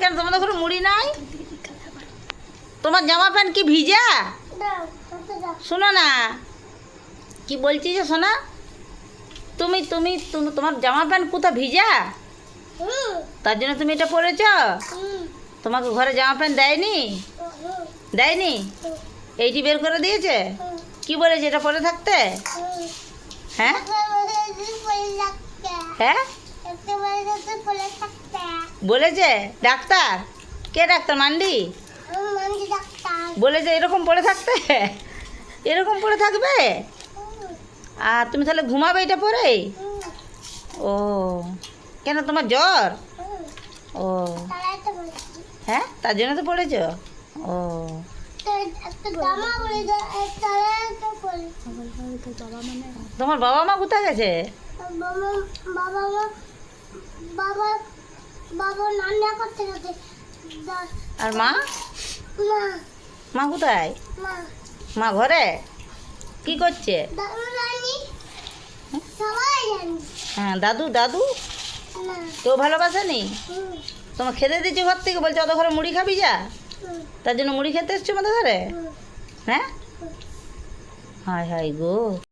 কেন? তোমাদের ঘরে মুড়ি নাই? তোমার জামা প্যান্ট কি ভিজা? শোনো না, কি বলছি যে শোনা, তুমি তুমি তুমি- তোমার জামা প্যান্ট কোথা ভিজা? তার জন্য তুমি এটা পরেছ? তোমাকে ঘরে জামা প্যান্ট দেয়নি? দেয়নি? এইটি বের করে দিয়েছে? কি বলেছে এটা পরে থাকতে? হ্যাঁ হ্যাঁ বলেছে? ডাক্তার? কে ডাক্তার? মান্ডি বলেছে এরকম পড়ে থাকতে? এরকম পড়ে থাকবে? আর তুমি তাহলে ঘুমাবে এটা পরে? ও, কেন তোমার জ্বর? ও হ্যাঁ, তার জন্য তো পড়েছ? ও, তোমার বাবা মা কোথায় গেছে? আর মা? মা কোথায়? মা ঘরে কি করছে? হ্যাঁ, দাদু? দাদু কেউ ভালোবাসেনি? তোমার খেতে দিচ্ছে ঘর থেকে? বলছে অত ঘরে মুড়ি খাবি যা, তার জন্য মুড়ি খেতে এসছো আমাদের ঘরে? হ্যাঁ, হায় হায় গো।